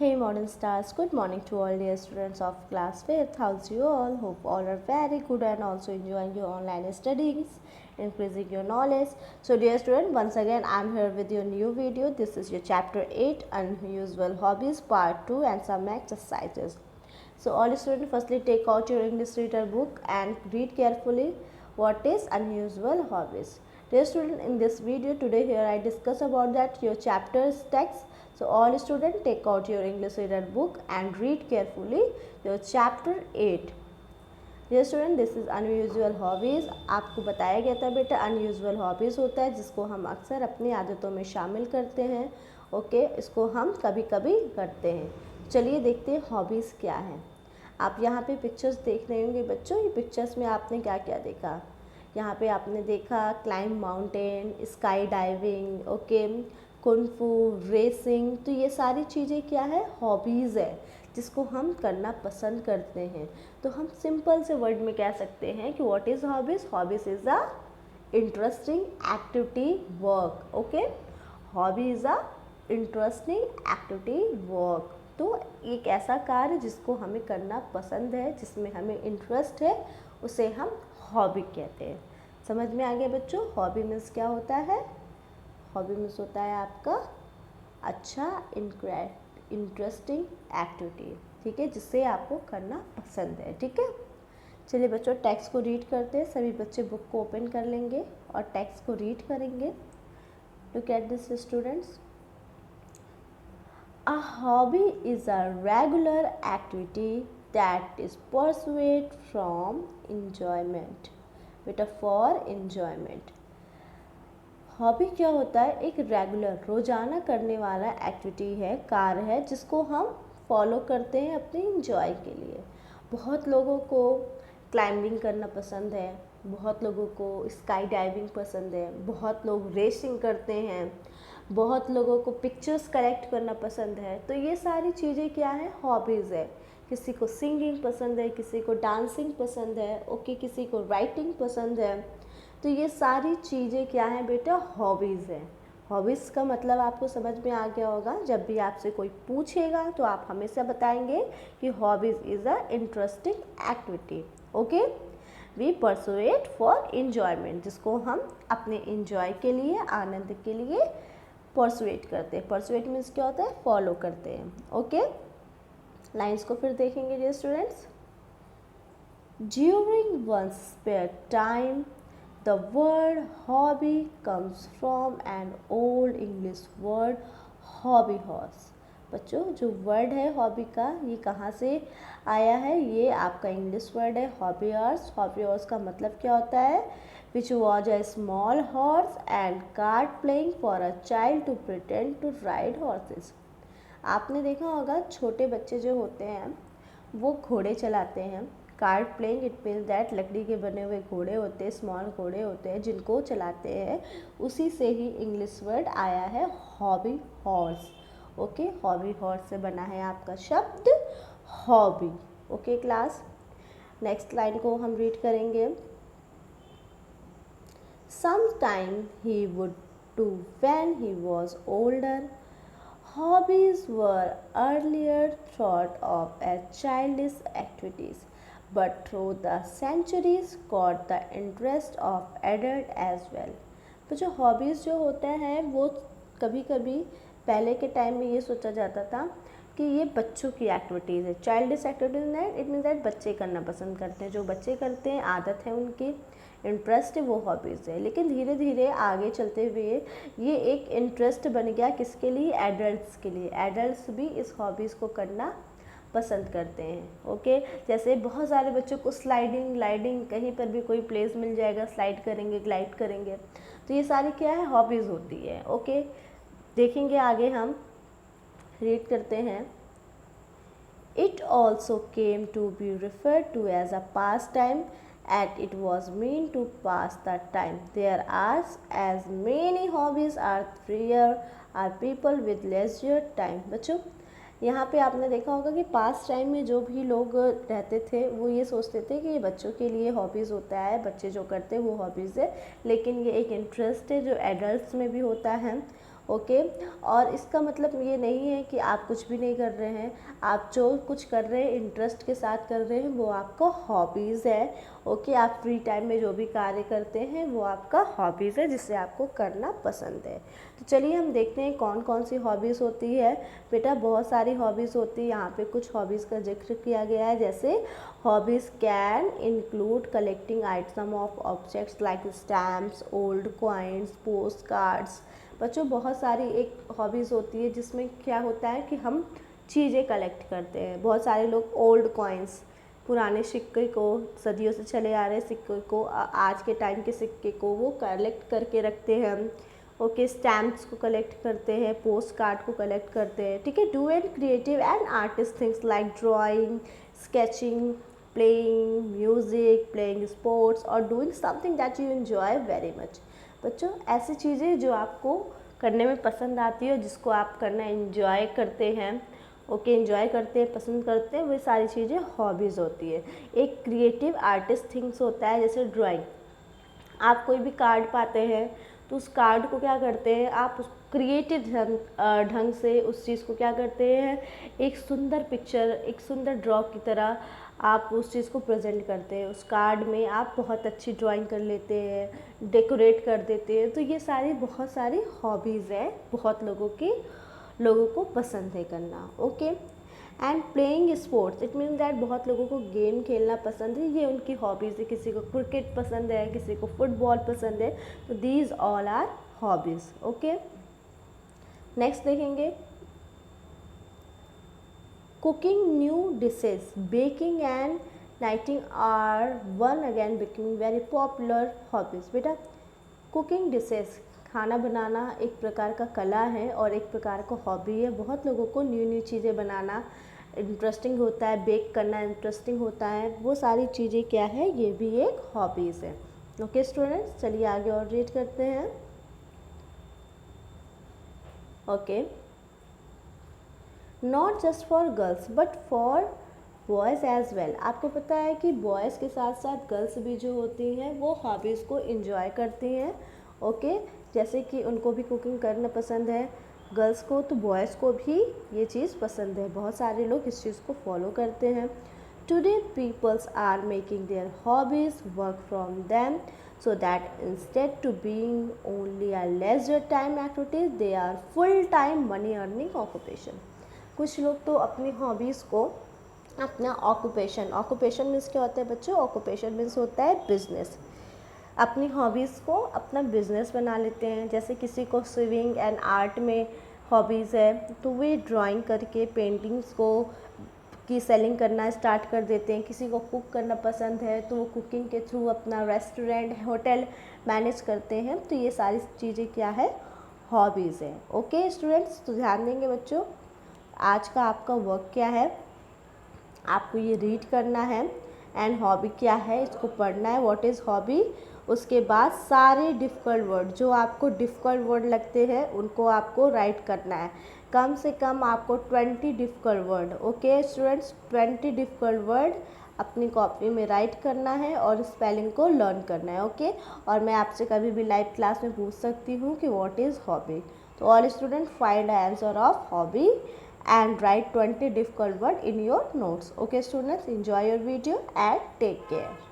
Hey modern stars, good morning to all dear students of class 5th. How's you all? Hope all are very good and also enjoying your online studies, increasing your knowledge. So dear student, once again I'm here with your new video. This is your chapter 8 Unusual Hobbies part 2 and some exercises. So all students, firstly take out your English reader book and read carefully what is unusual hobbies. Dear student, in this video today here I discuss about that your chapter's text. So all students take out your English reader book and read carefully your chapter 8. Dear student, this is unusual hobbies. आपको बताया गया था बेटा unusual hobbies होता है जिसको हम अक्सर अपनी आदतों में शामिल करते हैं. ओके, इसको हम कभी कभी करते हैं. चलिए देखते हैं हॉबीज़ क्या हैं. आप यहाँ पे पिक्चर्स देख रहे होंगे बच्चों. ये पिक्चर्स में आपने क्या क्या देखा. यहाँ पे आपने देखा climb mountain, sky diving, okay, kung fu, racing. तो ये सारी चीज़ें क्या है, हॉबीज़ है जिसको हम करना पसंद करते हैं. तो हम सिंपल से वर्ड में कह सकते हैं कि what is hobbies. Hobbies is a interesting activity work. Okay, hobby is a interesting activity work. तो एक ऐसा कार्य जिसको हमें करना पसंद है, जिसमें हमें इंटरेस्ट है, उसे हम हॉबी कहते हैं. समझ में आ गया बच्चों. हॉबी मीन्स क्या होता है. हॉबी मीन्स होता है आपका अच्छा इंटरेस्टिंग एक्टिविटी. ठीक है, जिससे आपको करना पसंद है. ठीक है, चलिए बच्चों टेक्स्ट को रीड करते हैं. सभी बच्चे बुक को ओपन कर लेंगे और टेक्स्ट को रीड करेंगे. Look at this students. A hobby is a regular activity that is pursued from enjoyment. बेटा for enjoyment. हॉबी क्या होता है, एक रेगुलर रोज़ाना करने वाला एक्टिविटी है, कार्य है जिसको हम फॉलो करते हैं अपने इंजॉय के लिए. बहुत लोगों को क्लाइंबिंग करना पसंद है, बहुत लोगों को स्काई डाइविंग पसंद है, बहुत लोग रेसिंग करते हैं, बहुत लोगों को पिक्चर्स कलेक्ट करना पसंद है. तो ये सारी चीज़ें क्या है, हॉबीज़ है. किसी को सिंगिंग पसंद है, किसी को डांसिंग पसंद है, ओके, किसी को राइटिंग पसंद है. तो ये सारी चीज़ें क्या हैं बेटा, हॉबीज़ हैं. हॉबीज़ का मतलब आपको समझ में आ गया होगा. जब भी आपसे कोई पूछेगा तो आप हमेशा बताएंगे कि hobbies is a interesting activity. Okay, we pursue it for enjoyment, जिसको हम अपने इंजॉय के लिए, आनंद के लिए परसुएट करते हैं. परसुएट मीन्स क्या होता है, फॉलो करते हैं. ओके, लाइन्स को फिर देखेंगे dear students. During once spare time, the word hobby comes from an old English word hobby horse. बच्चों जो वर्ड है हॉबी का, ये कहाँ से आया है, ये आपका इंग्लिश वर्ड है हॉबी हॉर्स. हॉबी हॉर्स का मतलब क्या होता है, which was a small horse and cart playing for a child to pretend to ride horses. आपने देखा होगा छोटे बच्चे जो होते हैं वो घोड़े चलाते हैं. Cart playing it means that लकड़ी के बने हुए घोड़े होते हैं, स्मॉल घोड़े होते हैं जिनको चलाते हैं. उसी से ही इंग्लिश वर्ड आया है hobby horse. Okay, hobby horse से बना है आपका शब्द hobby. Okay class, next line को हम रीड करेंगे. Some time he would do when he was older. Hobbies were earlier thought of as childish activities, but through the centuries caught the interest of adult as well. तो जो hobbies जो होते हैं वो कभी कभी पहले के टाइम में ये सोचा जाता था कि ये बच्चों की एक्टिविटीज़ है. चाइल्डिश एक्टिविटीज़ है, इट मीन्स दैट बच्चे करना पसंद करते हैं, जो बच्चे करते हैं, आदत है उनकी, इंटरेस्ट है, वो हॉबीज़ है. लेकिन धीरे धीरे आगे चलते हुए ये एक इंटरेस्ट बन गया किसके लिए, एडल्ट्स के लिए. एडल्ट्स भी इस हॉबीज़ को करना पसंद करते हैं. ओके, जैसे बहुत सारे बच्चों को स्लाइडिंग कहीं पर भी कोई प्लेस मिल जाएगा, स्लाइड करेंगे, ग्लाइड करेंगे. तो ये सारी क्या है, हॉबीज़ होती है. ओके, देखेंगे आगे हम, रीड करते हैं. It also came to be referred to as a pastime, and it was meant to pass the time. There are as many hobbies are people with leisure time. बच्चों यहाँ पे आपने देखा होगा कि पास टाइम में जो भी लोग रहते थे वो ये सोचते थे कि ये बच्चों के लिए हॉबीज़ होता है, बच्चे जो करते हैं वो हॉबीज़ है. लेकिन ये एक इंटरेस्ट है जो एडल्ट्स में भी होता है. ओके। और इसका मतलब ये नहीं है कि आप कुछ भी नहीं कर रहे हैं, आप जो कुछ कर रहे हैं इंटरेस्ट के साथ कर रहे हैं वो आपका हॉबीज़ है। ओके, आप फ्री टाइम में जो भी कार्य करते हैं वो आपका हॉबीज़ है, जिससे आपको करना पसंद है। तो चलिए हम देखते हैं कौन कौन सी हॉबीज़ होती है। बेटा बहुत सारी हॉबीज़ होती है, यहाँ पे कुछ हॉबीज़ का जिक्र किया गया है। जैसे hobbies can include collecting item of objects like stamps, old coins, post cards. बच्चों बहुत सारी एक हॉबीज़ होती है जिसमें क्या होता है कि हम चीज़ें कलेक्ट करते हैं। बहुत सारे लोग ओल्ड कॉइन्स, पुराने सिक्के को, सदियों से चले आ रहे सिक्के को, आज के टाइम के सिक्के को वो कलेक्ट करके रखते हैं हम। ओके, स्टैम्प्स को कलेक्ट करते हैं, पोस्ट कार्ड को कलेक्ट करते हैं। ठीक है, do and creative and artist things like drawing, sketching, playing music, playing sports और doing something that you enjoy very much. बच्चों ऐसी चीज़ें जो आपको करने में पसंद आती है, जिसको आप करना एंजॉय करते हैं, ओके, एंजॉय करते हैं, पसंद करते हैं, वो सारी चीज़ें हॉबीज़ होती है। एक क्रिएटिव आर्टिस्ट थिंग्स होता है, जैसे ड्राइंग। आप कोई भी कार्ड पाते हैं तो उस कार्ड को क्या करते हैं, आप उस क्रिएटिव ढंग से उस चीज़ को क्या करते हैं, एक सुंदर पिक्चर, एक सुंदर ड्रॉ की तरह आप उस चीज़ को प्रेजेंट करते हैं। उस कार्ड में आप बहुत अच्छी ड्राइंग कर लेते हैं, डेकोरेट कर देते हैं। तो ये सारी बहुत सारी हॉबीज़ हैं, बहुत लोगों को पसंद है करना। Okay, and playing sports, it mean that बहुत लोगों को गेम खेलना पसंद है, ये उनकी हॉबीज़ है। किसी को क्रिकेट पसंद है, किसी को फुटबॉल पसंद है, तो these all are hobbies. Okay, next देखेंगे cooking new dishes, baking and knitting are one again becoming very popular hobbies. बेटा कुकिंग डिशेज, खाना बनाना एक प्रकार का कला है और एक प्रकार का हॉबी है। बहुत लोगों को न्यू न्यू चीज़ें बनाना इंटरेस्टिंग होता है, बेक करना इंटरेस्टिंग होता है। वो सारी चीज़ें क्या है, ये भी एक हॉबीज़ है। ओके स्टूडेंट्स, चलिए आगे और रीड करते हैं। Okay, not just for girls but for boys as well. आपको पता है कि बॉयज़ के साथ साथ गर्ल्स भी जो होती हैं वो हॉबीज़ को इंजॉय करती हैं। ओके, जैसे कि उनको भी कुकिंग करना पसंद है गर्ल्स को, तो बॉयज़ को भी ये चीज़ पसंद है। बहुत सारे लोग इस चीज़ को फॉलो करते हैं। Today peoples are making their hobbies work from them so that instead to being only a leisure time activities, they are full time money earning occupation। कुछ लोग तो अपनी हॉबीज़ को अपना ऑक्यूपेशन मीन्स क्या होता है बच्चों, ऑक्यूपेशन मीन्स होता है बिजनेस। अपनी हॉबीज़ को अपना बिजनेस बना लेते हैं। जैसे किसी को स्विमिंग एंड आर्ट में हॉबीज़ है तो वे ड्राइंग करके पेंटिंग्स को की सेलिंग करना स्टार्ट कर देते हैं। किसी को कुक करना पसंद है तो वो कुकिंग के थ्रू अपना रेस्टोरेंट, होटल मैनेज करते हैं। तो ये सारी चीज़ें क्या है, हॉबीज़ है। ओके स्टूडेंट्स, तो ध्यान देंगे बच्चों, आज का आपका वर्क क्या है, आपको ये रीड करना है एंड हॉबी क्या है इसको पढ़ना है, व्हाट इज़ हॉबी। उसके बाद सारे डिफ़िकल्ट वर्ड जो आपको डिफ़िकल्ट वर्ड लगते हैं उनको आपको राइट करना है। कम से कम आपको 20 difficult word, okay students, 20 difficult word अपनी कॉपी में राइट करना है और स्पेलिंग को लर्न करना है। ओके, और मैं आपसे कभी भी लाइव क्लास में पूछ सकती हूँ कि व्हाट इज़ हॉबी। तो all student find the answer of hobby and write 20 difficult words in your notes. Okay students, enjoy your video and take care.